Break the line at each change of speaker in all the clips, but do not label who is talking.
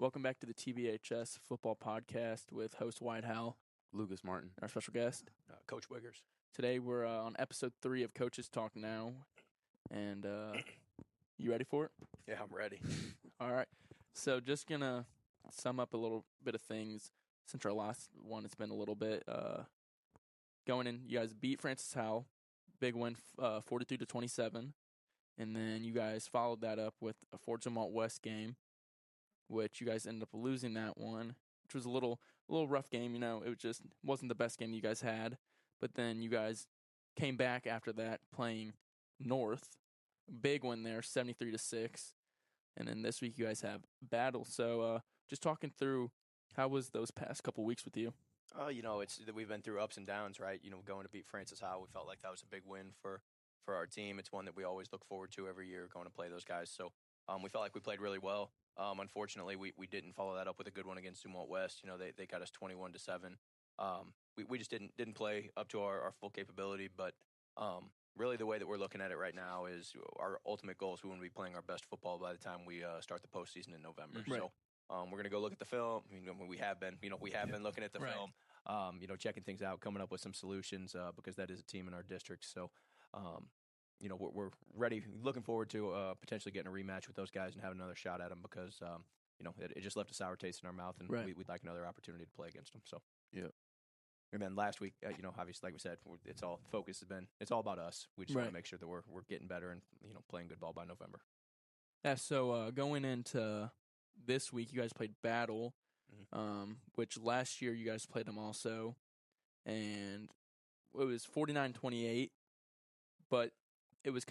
Welcome back to the TBHS Football Podcast with host White Howell,
Lucas Martin.
our special guest.
Coach Wiggers.
Today we're on episode 3 of Coaches Talk Now, and you ready for it?
Yeah, I'm ready.
All right. So just going to sum up a little bit of things since our last one. It's been a little bit. Going in, you guys beat Francis Howell, big win, 43-27, and then you guys followed that up with a Fort Zumwalt West game, which you guys ended up losing that one, which was a little rough game. You know, it just wasn't the best game you guys had. But then you guys came back after that playing North, big one there, 73-6. And then this week you guys have Battle. So just talking through, how was those past couple weeks with you?
We've been through ups and downs, right? Going to beat Francis Howell, we felt like that was a big win for our team. It's one that we always look forward to every year, going to play those guys. So we felt like we played really well. Unfortunately, we didn't follow that up with a good one against Zumwalt West. They got us 21-7. We just didn't play up to our full capability. But really, the way that we're looking at it right now is our ultimate goal is we want to be playing our best football by the time we start the postseason in November.
Right.
So we're going to go look at the film. We have been looking at the
Right.
film. Checking things out, coming up with some solutions because that is a team in our district. So. We're ready, looking forward to potentially getting a rematch with those guys and having another shot at them because, it just left a sour taste in our mouth, and
Right.
we'd like another opportunity to play against them. So,
Yeah.
And then last week, obviously, like we said, it's all about us. We just want
Right.
to make sure that we're getting better and, playing good ball by November.
Yeah, so going into this week, you guys played Battle, which last year you guys played them also, and it was 49-28, but it was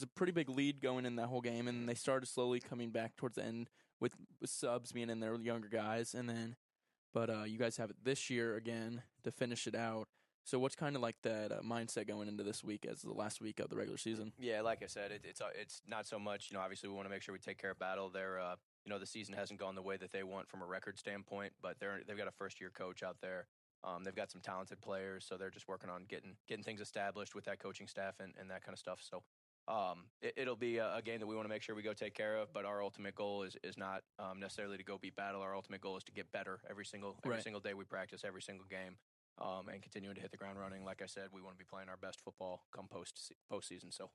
a pretty big lead going in that whole game, and they started slowly coming back towards the end with subs being in there, younger guys, but you guys have it this year again to finish it out. So what's kind of like that mindset going into this week as the last week of the regular season?
Yeah, like I said, it's not so much. Obviously, we want to make sure we take care of Battle. They're the season hasn't gone the way that they want from a record standpoint, but they've got a first-year coach out there. They've got some talented players, so they're just working on getting things established with that coaching staff and that kind of stuff. So it'll be a game that we want to make sure we go take care of, but our ultimate goal is not necessarily to go beat Battle. Our ultimate goal is to get better every single day we practice, every single game, and continuing to hit the ground running. Like I said, we want to be playing our best football come postseason. So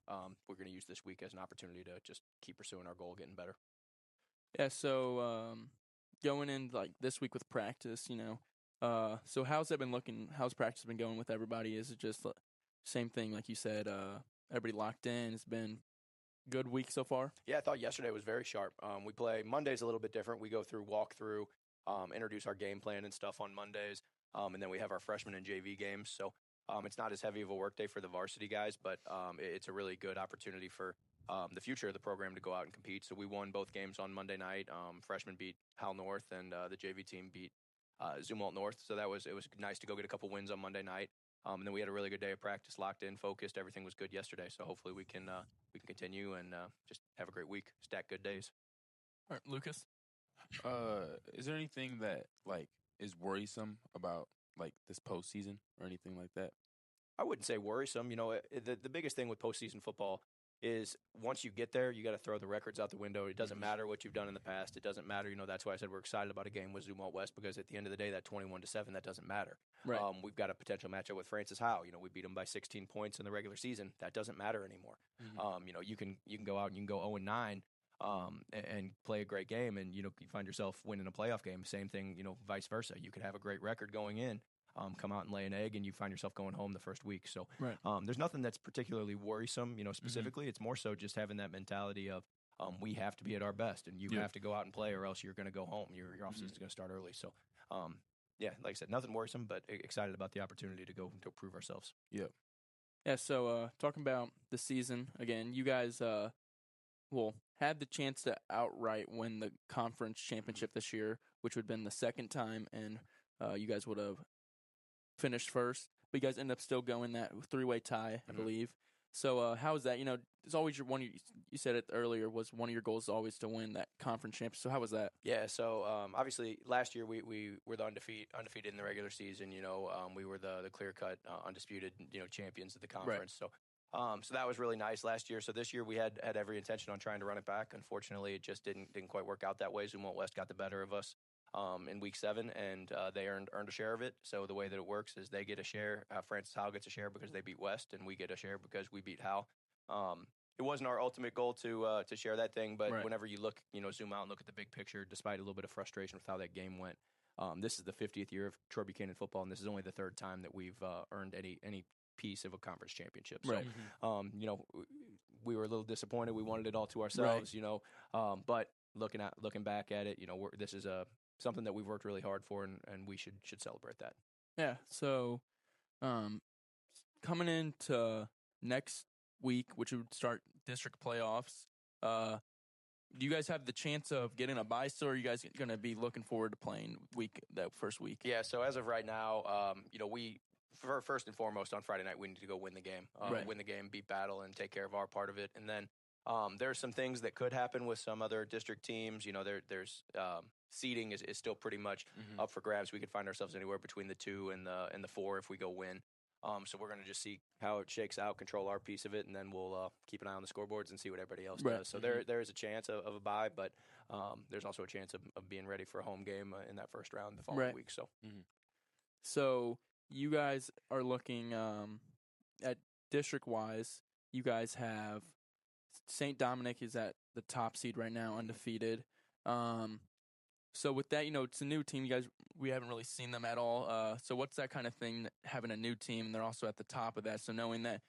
we're going to use this week as an opportunity to just keep pursuing our goal, getting better.
Yeah, so going in like this week with practice, so how's that been looking? How's practice been going with everybody? Is it just same thing like you said? Everybody locked in. It's been a good week so far.
Yeah, I thought yesterday was very sharp. We play Monday's a little bit different. We go through walkthrough, introduce our game plan and stuff on Mondays, and then we have our freshman and JV games. So it's not as heavy of a work day for the varsity guys, but it's a really good opportunity for the future of the program to go out and compete. So we won both games on Monday night. Freshmen beat Howell North, and the JV team beat Zumwalt North. So it was nice to go get a couple wins on Monday night. And then we had a really good day of practice, locked in, focused. Everything was good yesterday. So hopefully we can continue and just have a great week, stack good days.
All right, Lucas.
Is there anything that is worrisome about this postseason or anything like that?
I wouldn't say worrisome. The biggest thing with postseason football is once you get there, you got to throw the records out the window. It doesn't matter what you've done in the past. It doesn't matter. That's why I said we're excited about a game with Zumwalt West, because at the end of the day, that 21-7, that doesn't matter.
Right.
We've got a potential matchup with Francis Howell. We beat them by 16 points in the regular season. That doesn't matter anymore. You can go out and you can go 0-9 and play a great game, and you find yourself winning a playoff game. Same thing, vice versa. You could have a great record going in. Come out and lay an egg, and you find yourself going home the first week. So
Right.
There's nothing that's particularly worrisome, specifically. It's more so just having that mentality of we have to be at our best, and you have to go out and play, or else you're going to go home. Your offseason is going to start early. So, like I said, nothing worrisome, but excited about the opportunity to go to prove ourselves.
Yep.
Yeah, so talking about the season, again, you guys had the chance to outright win the conference championship this year, which would have been the second time, and you guys would have finished first, but you guys end up still going that three-way tie, I believe. So how is that? It's always you said it earlier, was one of your goals always to win that conference championship. So how was that?
Yeah, so obviously last year we were the undefeated in the regular season. We were the clear-cut undisputed champions of the conference. Right. So So that was really nice last year. So this year we had every intention on trying to run it back. Unfortunately, it just didn't quite work out that way. Zumwalt West got the better of us in week 7, and they earned a share of it. So the way that it works is they get a share. Francis Howell gets a share because they beat West, and we get a share because we beat Howell. It wasn't our ultimate goal to share that thing, but
Right.
whenever you look, zoom out and look at the big picture, despite a little bit of frustration with how that game went, this is the 50th year of Troy Buchanan football, and this is only the 3rd time that we've earned any piece of a conference championship. So,
Right.
We were a little disappointed. We wanted it all to ourselves, but looking back at it, this is something that we've worked really hard for, and we should celebrate that.
Yeah. So, coming into next week, which would start district playoffs, do you guys have the chance of getting a bye still, or are you guys going to be looking forward to playing that first week?
Yeah, so as of right now, first and foremost on Friday night, we need to go win the game.
Right.
Win the game, beat Battle, and take care of our part of it. And then there's some things that could happen with some other district teams. There's seeding is still pretty much up for grabs. We could find ourselves anywhere between the 2 and the 4 if we go win. So we're going to just see how it shakes out, control our piece of it, and then we'll keep an eye on the scoreboards and see what everybody else does. So there is a chance of a bye, but there's also a chance of being ready for a home game in that first round the following week. So,
So you guys are looking at district-wise. You guys have St. Dominic is at the top seed right now, undefeated. So with that, it's a new team. You guys, we haven't really seen them at all. So what's that kind of thing, having a new team, and they're also at the top of that? So knowing that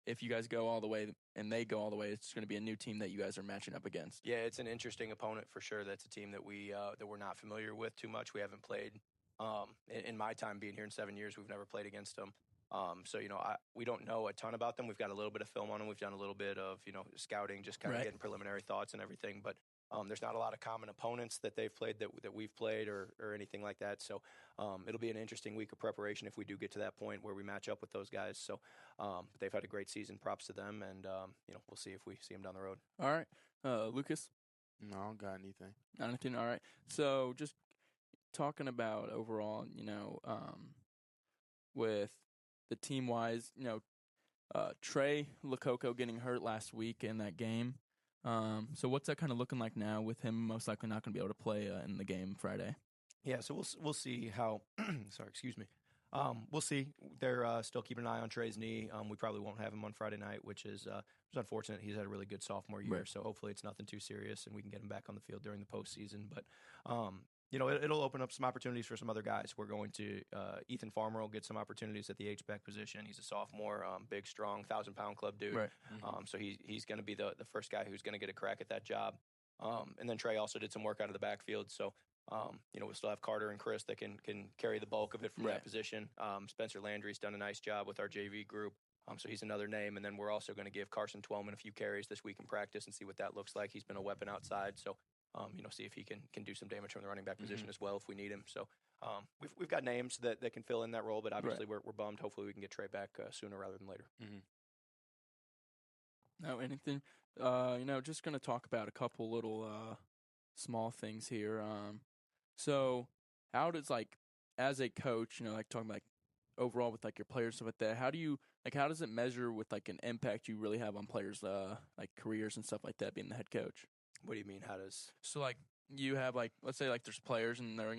if you guys go all the way and they go all the way, it's going to be a new team that you guys are matching up against.
Yeah, it's an interesting opponent for sure. That's a team that we're not familiar with too much. We haven't played. In my time being here in 7 years, we've never played against them. So we don't know a ton about them. We've got a little bit of film on them. We've done a little bit of scouting, just kind of getting preliminary thoughts and everything. But there's not a lot of common opponents that they've played that we've played or anything like that. So it'll be an interesting week of preparation if we do get to that point where we match up with those guys. So they've had a great season. Props to them, and we'll see if we see them down the road.
All right, Lucas.
No, I don't got anything.
Not anything. All right. So just talking about overall, with the team wise, Trey Lococo getting hurt last week in that game. So what's that kind of looking like now with him most likely not going to be able to play in the game Friday?
Yeah, so we'll see how. Sorry, excuse me. We'll see. They're still keeping an eye on Trey's knee. We probably won't have him on Friday night, which is unfortunate. He's had a really good sophomore year, so hopefully it's nothing too serious and we can get him back on the field during the postseason. But it'll open up some opportunities for some other guys. We're going to Ethan Farmer will get some opportunities at the H-back position. He's a sophomore, big, strong, 1,000-pound club dude.
Right.
So he's going to be the first guy who's going to get a crack at that job. And then Trey also did some work out of the backfield. So we still have Carter and Chris that can carry the bulk of it from that position. Spencer Landry's done a nice job with our JV group. So he's another name. And then we're also going to give Carson Twellman a few carries this week in practice and see what that looks like. He's been a weapon outside. So, see if he can do some damage from the running back position as well if we need him. So we've got names that can fill in that role, but obviously we're bummed. Hopefully we can get Trey back sooner rather than later.
No, anything? Just going to talk about a couple little small things here. So how does, as a coach, talking about, overall with, your players, stuff like that, how does it measure with, an impact you really have on players, careers and stuff like that, being the head coach?
What do you mean? How does...
So, you have, let's say, there's players and they're,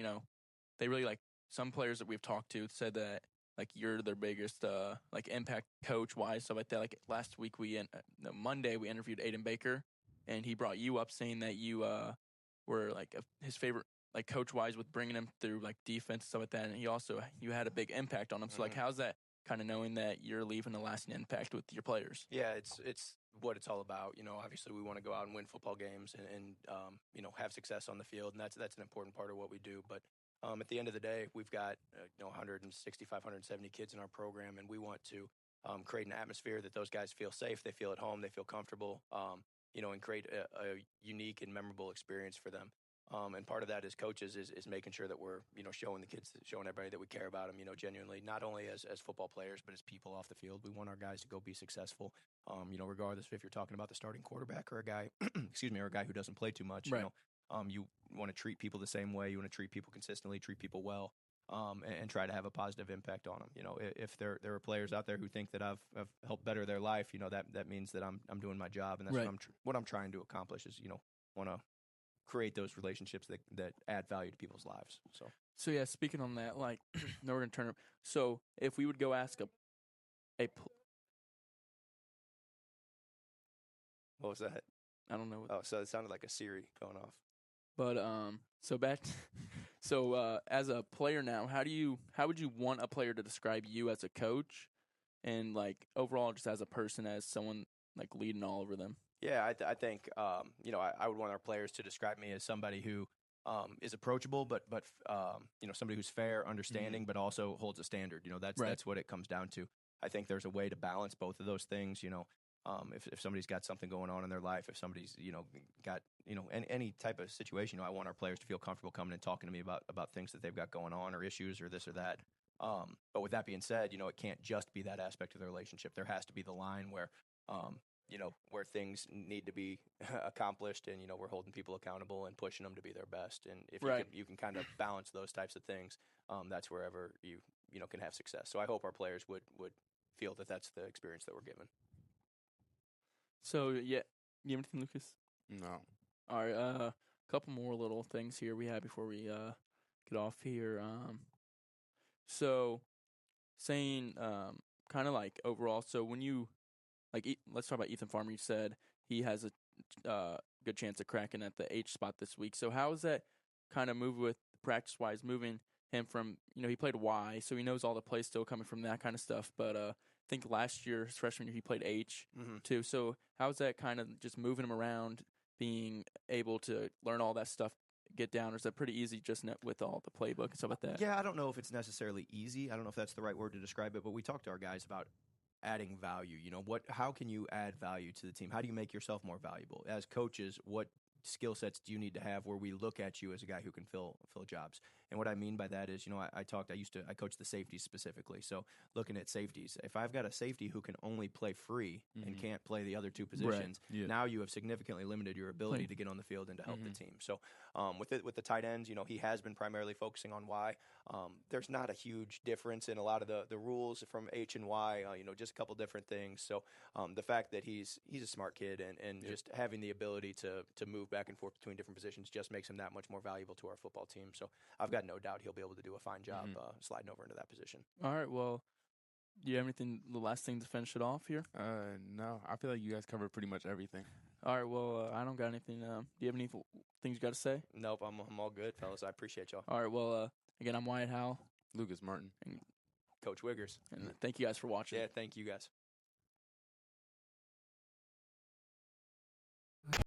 they really, some players that we've talked to said that, you're their biggest, impact coach-wise, stuff like that. Last week, Monday, we interviewed Aiden Baker, and he brought you up saying that you were, his favorite, coach-wise with bringing him through, defense, stuff like that, and you had a big impact on him. So, how's that kind of knowing that you're leaving a lasting impact with your players?
Yeah, it's what it's all about. Obviously we want to go out and win football games and have success on the field, and that's an important part of what we do. But at the end of the day, we've got 165, 170 kids in our program, and we want to create an atmosphere that those guys feel safe, they feel at home, they feel comfortable, and create a unique and memorable experience for them. And part of that as coaches is making sure that we're, showing the kids, showing everybody that we care about them, genuinely, not only as football players, but as people off the field. We want our guys to go be successful, regardless if you're talking about the starting quarterback or a guy, or a guy who doesn't play too much.
Right.
You want to treat people the same way. You want to treat people consistently, treat people well. and try to have a positive impact on them. You know, if there are players out there who think that I've helped better their life, you know, that means that I'm doing my job, and that's
Right.
what I'm trying to accomplish is, you know, want to create those relationships that add value to people's lives.
So yeah, speaking on that, like, now we're gonna turn. So if we would go ask
What was that?
I don't know,
Oh, so it sounded like a Siri going off.
but so back, so as a player now, how would you want a player to describe you as a coach, and like overall just as a person, as someone like leading all over them?
Yeah, I think you know, I would want our players to describe me as somebody who is approachable, but you know, somebody who's fair, understanding, but also holds a standard. You know,
Right.
that's what it comes down to. I think there's a way to balance both of those things. You know, if somebody's got something going on in their life, if somebody's, you know, got, you know, any type of situation, you know, I want our players to feel comfortable coming and talking to me about things that they've got going on or issues or this or that. But with that being said, you know, it can't just be that aspect of the relationship. There has to be the line where you know, where things need to be accomplished, and, you know, we're holding people accountable and pushing them to be their best. And if
Right.
you can kind of balance those types of things, that's wherever you know, can have success. So I hope our players would feel that that's the experience that we're given.
So yeah, you have anything, Lucas?
No.
All right, a couple more little things here we have before we get off here. So saying kind of like overall. So when you like, let's talk about Ethan Farmer. You said he has a good chance of cracking at the H spot this week. So how is that kind of move with practice-wise, moving him from, you know, he played Y, so he knows all the plays still coming from that kind of stuff. But I think last year, his freshman year, he played H too. So how's that kind of just moving him around, being able to learn all that stuff, get down? Or is that pretty easy just with all the playbook and stuff like that?
Yeah, I don't know if it's necessarily easy. I don't know if that's the right word to describe it, but we talked to our guys about adding value. You know, how can you add value to the team? How do you make yourself more valuable? As coaches, what skill sets do you need to have where we look at you as a guy who can fill jobs? And what I mean by that is, you know, I coached the safeties specifically. So looking at safeties, if I've got a safety who can only play free and can't play the other two positions,
Yeah.
now you have significantly limited your ability to get on the field and to help the team. So with the tight ends, you know, he has been primarily focusing on Y. There's not a huge difference in a lot of the rules from H and Y, you know, just a couple different things. So the fact that he's a smart kid and just having the ability to move back and forth between different positions just makes him that much more valuable to our football team. So I've got no doubt he'll be able to do a fine job sliding over into that position.
All right, well, do you have anything, the last thing to finish it off here?
No. I feel like you guys covered pretty much everything.
All right, well, I don't got anything. Do you have any things you got to say?
Nope, I'm all good, fellas. I appreciate y'all.
All right, well, again, I'm Wyatt Howell.
Lucas Martin.
Coach Wiggers.
And thank you guys for watching.
Yeah, thank you guys.